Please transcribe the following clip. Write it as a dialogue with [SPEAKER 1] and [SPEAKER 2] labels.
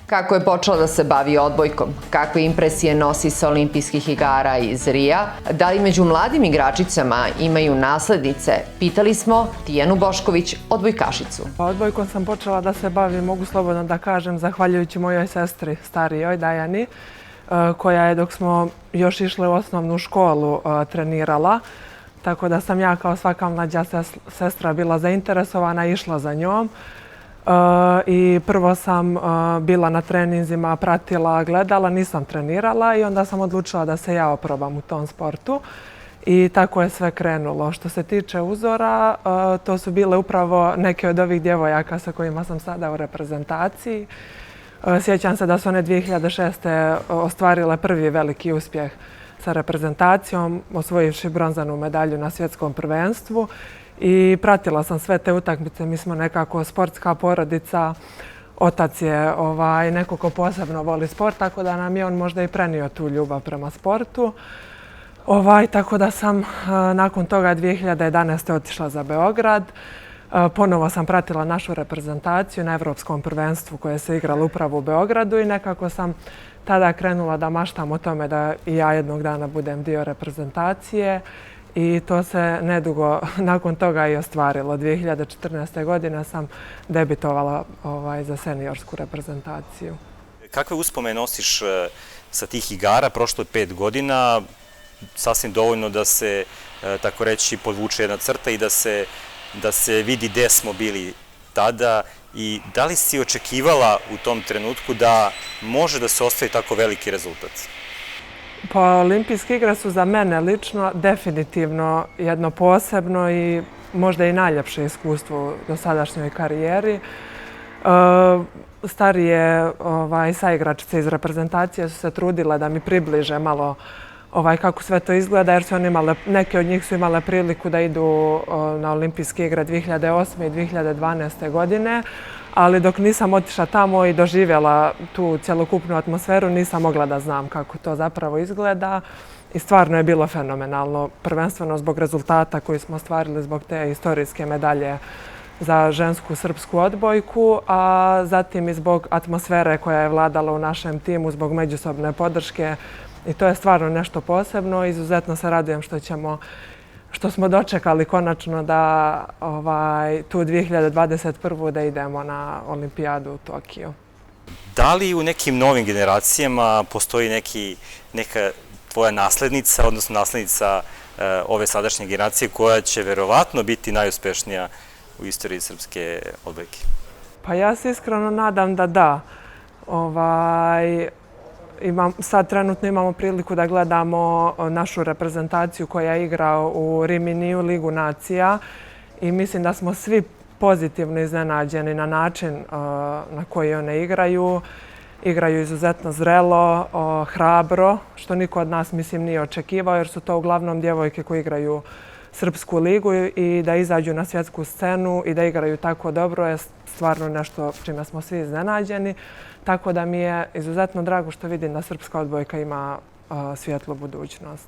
[SPEAKER 1] Kako je počela da se bavi odbojkom? Kakve impresije nosi sa olimpijskih igara iz Rija? Da li među mladim igračicama imaju naslednice? Pitali smo Tijanu Bošković, odbojkašicu.
[SPEAKER 2] Odbojkom sam počela da se bavim, mogu slobodno da kažem, zahvaljujući mojoj sestri, starijoj Dajani, koja je dok smo još išle u osnovnu školu trenirala. Tako da sam ja kao svaka mlađa sestra bila zainteresovana i išla za njom. I prvo sam bila na treninzima, pratila, gledala, nisam trenirala i onda sam odlučila da se ja oprobam u tom sportu. I tako je sve krenulo. Što se tiče uzora, to su bile upravo neke od ovih djevojaka sa kojima sam sada u reprezentaciji. Sjećam se da su one 2006. ostvarile prvi veliki uspjeh sa reprezentacijom, osvojivši bronzanu medalju na svjetskom prvenstvu. I pratila sam sve te utakmice. Mi smo nekako sportska porodica. Otac je neko ko posebno voli sport, tako da nam je on možda i prenio tu ljubav prema sportu. Tako da sam nakon toga 2011. otišla za Beograd. Ponovo sam pratila našu reprezentaciju na Evropskom prvenstvu koje se igralo upravo u Beogradu i nekako sam tada krenula da maštam o tome da i ja jednog dana budem dio reprezentacije. I to se nedugo nakon toga i ostvarilo. 2014. godine sam debitovala za seniorsku reprezentaciju.
[SPEAKER 3] Kakve uspomene nosiš sa tih igara? Prošlo je 5 godina, sasvim dovoljno da se, tako reći, podvuče jedna crta i da se vidi gde smo bili tada. I da li si očekivala u tom trenutku da može da se ostvari tako veliki rezultat?
[SPEAKER 2] Pa olimpijske igre su za mene lično definitivno jedno posebno i možda i najljepše iskustvo u dosadašnjoj karijeri. Starije saigračice iz reprezentacije su se trudile da mi približe malo kako sve to izgleda, jer su neke od njih su imale priliku da idu na olimpijske igre 2008. i 2012. godine. Ali dok nisam otišla tamo i doživjela tu cjelokupnu atmosferu, nisam mogla da znam kako to zapravo izgleda. I stvarno je bilo fenomenalno, prvenstveno zbog rezultata koji smo ostvarili zbog te historijske medalje za žensku srpsku odbojku, a zatim i zbog atmosfere koja je vladala u našem timu, zbog međusobne podrške. I to je stvarno nešto posebno. Izuzetno se radujem što smo dočekali konačno da tu 2021. da idemo na olimpijadu u Tokiju.
[SPEAKER 3] Da li u nekim novim generacijama postoji neka tvoja naslednica, odnosno naslednica ove sadašnje generacije koja će verovatno biti najuspešnija u istoriji srpske odbojke?
[SPEAKER 2] Pa ja se iskreno nadam da da. Sad trenutno imamo priliku da gledamo našu reprezentaciju koja igra u Riminiju, Ligu nacija i mislim da smo svi pozitivno iznenađeni na način na koji one igraju. Igraju izuzetno zrelo, hrabro, što niko od nas mislim nije očekivao jer su to uglavnom djevojke koje igraju Srpsku ligu i da izađu na svjetsku scenu i da igraju tako dobro je stvarno nešto čime smo svi iznenađeni. Tako da mi je izuzetno drago što vidim da srpska odbojka ima svjetlu budućnost.